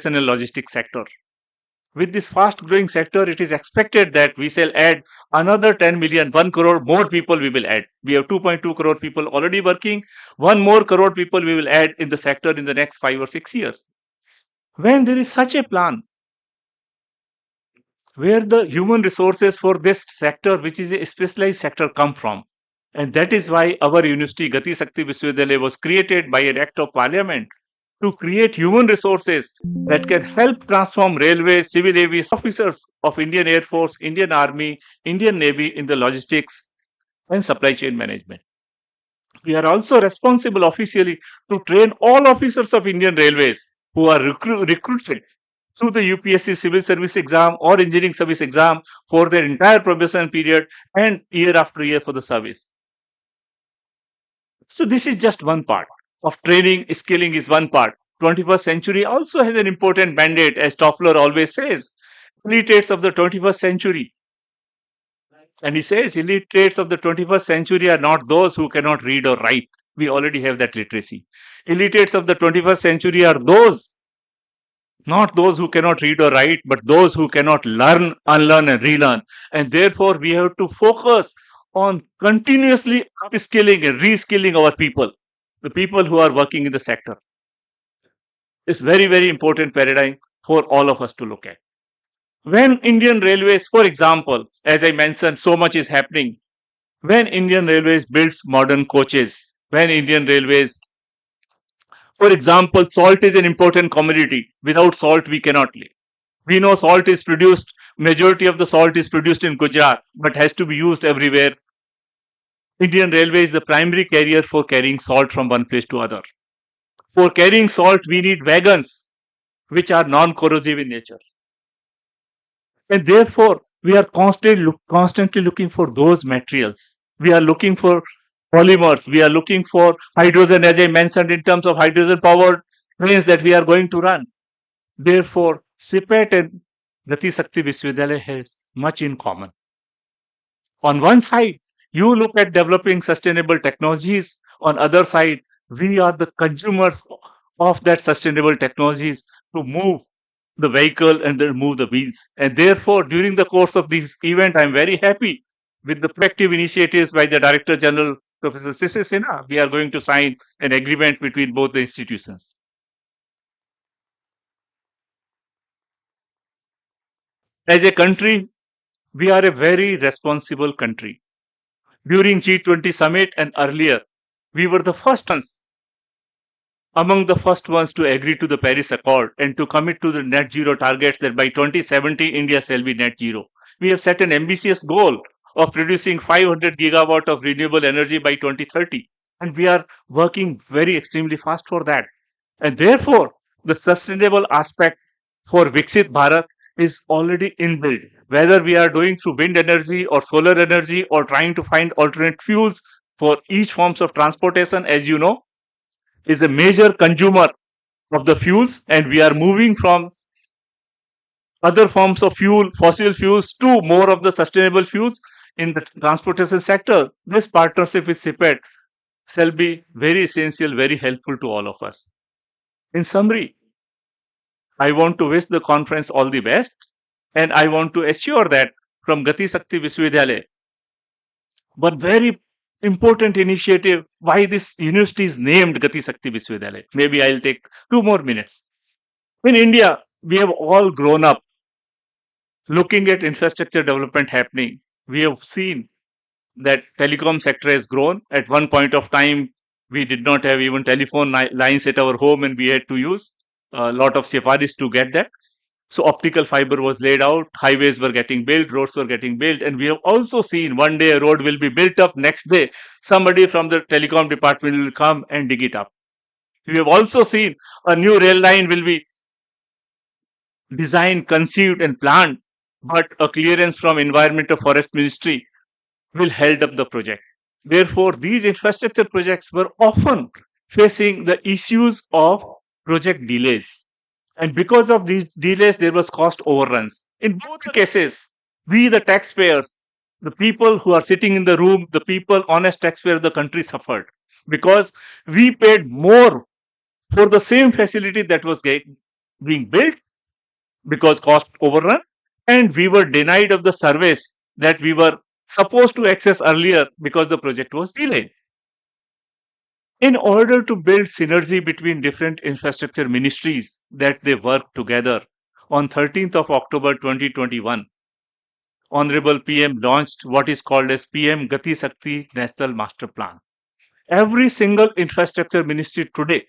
and logistics sector. With this fast growing sector, it is expected that we shall add another 10 million, 1 crore more people we will add. We have 2.2 crore people already working. 1 more crore people we will add in the sector in the next 5 or 6 years. When there is such a plan, where the human resources for this sector, which is a specialized sector, come from? And that is why our university, Gati Shakti Vishwavidyalaya, was created by an act of parliament to create human resources that can help transform railways, civil aviation officers of Indian Air Force, Indian Army, Indian Navy in the logistics and supply chain management. We are also responsible officially to train all officers of Indian Railways who are recruited through the UPSC civil service exam or engineering service exam for their entire probation period and year after year for the service. So this is just one part of training. Skilling is one part. 21st century also has an important mandate, as Toffler always says. Elite traits of the 21st century. And he says elite traits of the 21st century are not those who cannot read or write. We already have that literacy. Elite traits of the 21st century are those, not those who cannot read or write, but those who cannot learn, unlearn, and relearn. And therefore, we have to focus on continuously upskilling and reskilling our people, the people who are working in the sector. It's very, very important paradigm for all of us to look at. When Indian Railways, for example, as I mentioned, so much is happening. When Indian Railways builds modern coaches, when Indian Railways, for example, salt is an important commodity. Without salt, we cannot live. We know salt is produced, majority of the salt is produced in Gujarat, but has to be used everywhere. Indian Railway is the primary carrier for carrying salt from one place to other. For carrying salt, we need wagons, which are non-corrosive in nature. And therefore, we are constantly looking for those materials. We are looking for polymers. We are looking for hydrogen, as I mentioned, in terms of hydrogen-powered trains that we are going to run. Therefore, CIPET and Gati Shakti Vishwavidyalaya has much in common. On one side, you look at developing sustainable technologies. On other side, we are the consumers of that sustainable technologies to move the vehicle and then move the wheels. And therefore, during the course of this event, I'm very happy with the proactive initiatives by the Director General, Professor Sisi Sinha. We are going to sign an agreement between both the institutions. As a country, we are a very responsible country. During G20 summit and earlier, we were the first ones, among the first ones to agree to the Paris Accord and to commit to the net zero targets that by 2070 India shall be net zero. We have set an ambitious goal of producing 500 gigawatt of renewable energy by 2030, and we are working very extremely fast for that. And therefore, the sustainable aspect for Viksit Bharat is already inbuilt. Whether we are doing through wind energy or solar energy or trying to find alternate fuels for each forms of transportation, as you know, is a major consumer of the fuels, and we are moving from other forms of fuel, fossil fuels, to more of the sustainable fuels in the transportation sector. This partnership with CIPET shall be very essential, very helpful to all of us. In summary, I want to wish the conference all the best, and I want to assure that from Gati Shakti Vishwavidyalaya, one very important initiative, why this university is named Gati Shakti Vishwavidyalaya. Maybe I'll take 2 more minutes. In India, we have all grown up looking at infrastructure development happening. We have seen that telecom sector has grown. At one point of time, we did not have even telephone lines at our home, and we had to use a lot of safaris to get that. So optical fiber was laid out, highways were getting built, roads were getting built, and we have also seen one day a road will be built up, next day somebody from the telecom department will come and dig it up. We have also seen a new rail line will be designed, conceived and planned, but a clearance from Environment or Forest Ministry will hold up the project. Therefore, these infrastructure projects were often facing the issues of project delays. And because of these delays, there was cost overruns. In both cases, we, the taxpayers, the people who are sitting in the room, the people, honest taxpayers of the country suffered because we paid more for the same facility that was being built because cost overrun, and we were denied of the service that we were supposed to access earlier because the project was delayed. In order to build synergy between different infrastructure ministries that they work together, on 13th of October 2021, Honorable PM launched what is called as PM Gati Shakti National Master Plan. Every single infrastructure ministry today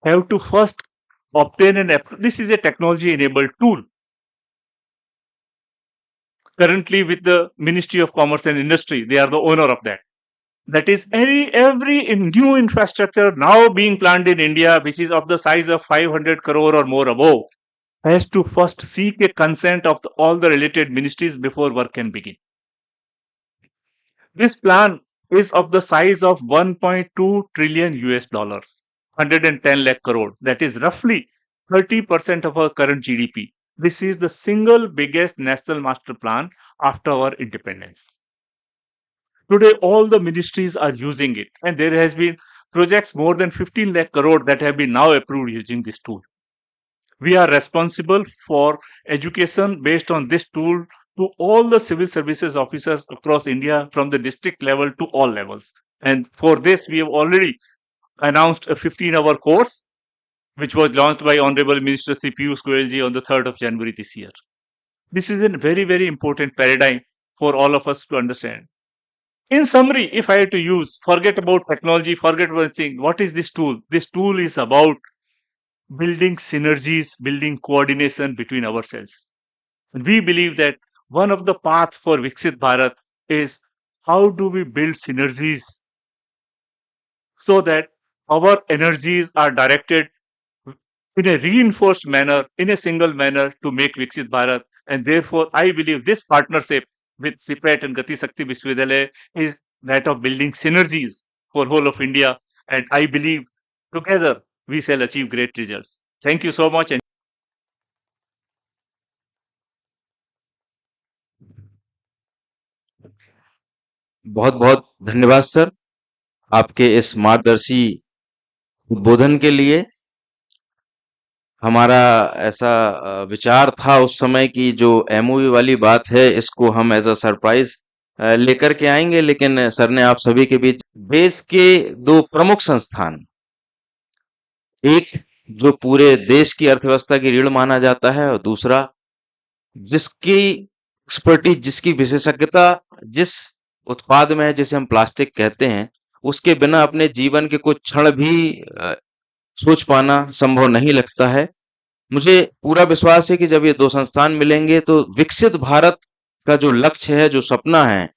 have to first obtain this is a technology enabled tool currently with the Ministry of Commerce and Industry. They are the owner of that. That is, every new infrastructure now being planned in India, which is of the size of 500 crore or more above, has to first seek a consent of all the related ministries before work can begin. This plan is of the size of 1.2 trillion US dollars, 110 lakh crore. That is roughly 30% of our current GDP. This is the single biggest national master plan after our independence. Today, all the ministries are using it, and there has been projects more than 15 lakh crore that have been now approved using this tool. We are responsible for education based on this tool to all the civil services officers across India from the district level to all levels. And for this, we have already announced a 15-hour course, which was launched by Honorable Minister C. Piyush Goyal ji on the 3rd of January this year. This is a very, very important paradigm for all of us to understand. In summary, if I had to use, forget about technology, forget one thing, what is this tool? This tool is about building synergies, building coordination between ourselves. And we believe that one of the paths for Viksit Bharat is how do we build synergies so that our energies are directed in a reinforced manner, in a single manner to make Viksit Bharat. And therefore, I believe this partnership with CIPET and Gati Shakti Vishwavidyalaya is that of building synergies for whole of India. And I believe together we shall achieve great results. Thank you so much. And बहुत बहुत धन्यवाद sir आपके इस मार्गदर्शी उद्बोधन के लिए। हमारा ऐसा विचार था उस समय की जो एमओयू वाली बात है इसको हम एज अ सरप्राइज लेकर के आएंगे, लेकिन सर ने आप सभी के बीच देश के दो प्रमुख संस्थान, एक जो पूरे देश की अर्थव्यवस्था की रीढ़ माना जाता है और दूसरा जिसकी एक्सपर्टीज, जिसकी विशेषज्ञता जिस उत्पाद में है, जिसे हम प्लास्टिक कहते हैं, उसके बिना अपने जीवन के कुछ क्षण भी सोच पाना संभव नहीं लगता है। मुझे पूरा विश्वास है कि जब ये दो संस्थान मिलेंगे तो विकसित भारत का जो लक्ष्य है, जो सपना है,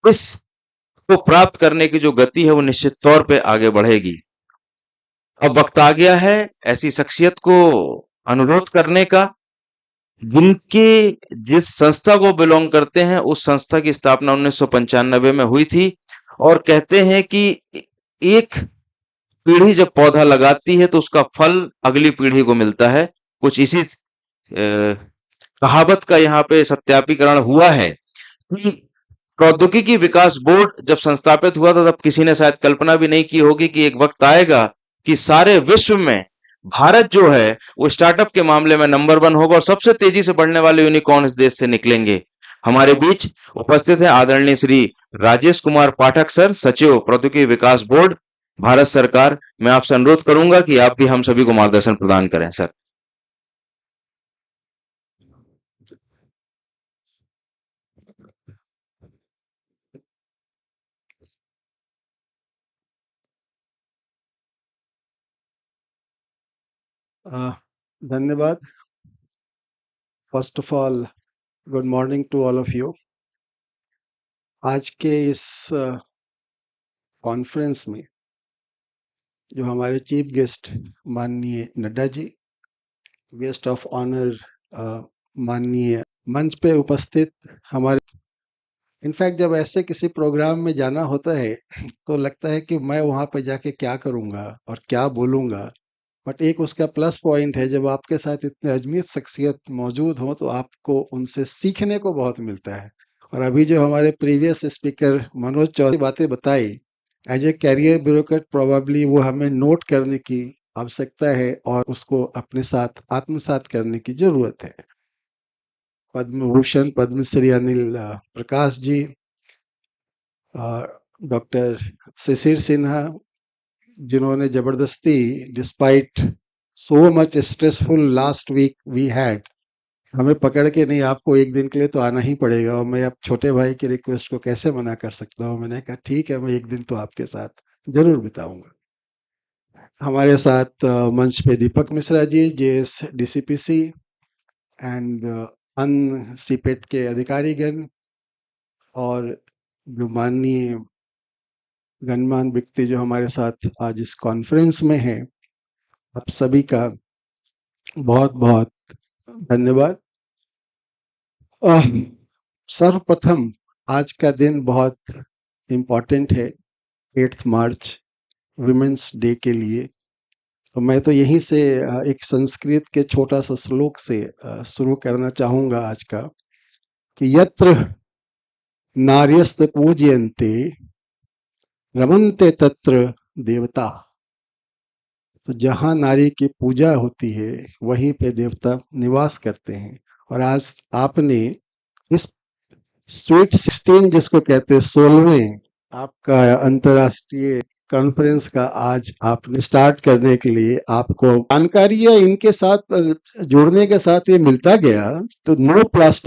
इसको प्राप्त करने की जो गति है वो निश्चित तौर पे आगे बढ़ेगी। अब वक्त आ गया है ऐसी शख्सियत को अनुरोध करने का जिनके जिस संस्था को बिलोंग करते हैं उस संस्था की स्थापना 1995 में हुई थी, और कहते हैं कि एक पीढ़ी जब पौधा लगाती है तो उसका फल अगली पीढ़ी को मिलता है। कुछ इसी कहावत का यहाँ पे सत्यापीकरण हुआ है कि प्रौद्योगिकी विकास बोर्ड जब संस्थापित हुआ था तब किसी ने शायद कल्पना भी नहीं की होगी कि एक वक्त आएगा कि सारे विश्व में भारत जो है वो स्टार्टअप के मामले में नंबर 1 होगा और सबसे तेजी से बढ़ने वाले यूनिकॉर्न इस देश से निकलेंगे। हमारे बीच उपस्थित है आदरणीय श्री राजेश कुमार पाठक सर, सचिव प्रौद्योगिकी विकास बोर्ड, भारत सरकार। मैं आपसे अनुरोध करूंगा कि आप भी हम सभी को मार्गदर्शन प्रदान करें सर। धन्यवाद। First of all good morning to all of you. आज के इस कॉन्फ्रेंस में जो हमारे चीफ गेस्ट माननीय Nadda ji, guest of honour माननीय मंच पे उपस्थित हमारे, इनफैक्ट जब ऐसे किसी प्रोग्राम में जाना होता है तो लगता है कि मैं वहाँ पे जाके क्या करूँगा और क्या बोलूँगा, बट एक उसका प्लस पॉइंट है जब आपके साथ इतने अजमेर शख्सियत मौजूद हो तो आपको उनसे सीखने को बहुत मिलता है। और अभी जो हमारे प्रीवियस स्पीकर मनोज चौधरी बातें बताई, as a career bureaucrat probably वो हमें नोट करने की आवश्यकता है और उसको अपने साथ आत्मसात करने की जरूरत है। पद्म भूषण पद्मश्री अनिल प्रकाश जी, डॉक्टर शिशिर सिन्हा, जिन्होंने जबरदस्ती despite so much stressful last week we had, हमें पकड़ के नहीं, आपको एक दिन के लिए तो आना ही पड़ेगा, और मैं अब छोटे भाई की रिक्वेस्ट को कैसे मना कर सकता हूँ। मैंने कहा ठीक है, मैं एक दिन तो आपके साथ जरूर बिताऊंगा। हमारे साथ मंच पे दीपक मिश्रा जी, जेएस डीसीपीसी एंड अन्य सीपेट के अधिकारीगण, और जो माननीय गणमान्य व्यक्ति जो हमारे साथ आज इस कॉन्फ्रेंस में है, आप सभी का बहुत बहुत धन्यवाद। सर्वप्रथम आज का दिन बहुत इम्पोर्टेंट है, 8 मार्च विमेंस डे के लिए। तो मैं तो यहीं से एक संस्कृत के छोटा सा श्लोक से शुरू करना चाहूंगा आज का, कि यत्र नार्यस्त पूजयन्ते रमन्ते तत्र देवता। तो जहां नारी की पूजा होती है वहीं पे देवता निवास करते हैं। और आज आपने इस स्वीट 16 जिसको कहते हैं 16वें आपका अंतर्राष्ट्रीय कॉन्फ्रेंस का आज आपने स्टार्ट करने के लिए, आपको जानकारियां इनके साथ जुड़ने के साथ ये मिलता गया। तो नो प्लास्टिक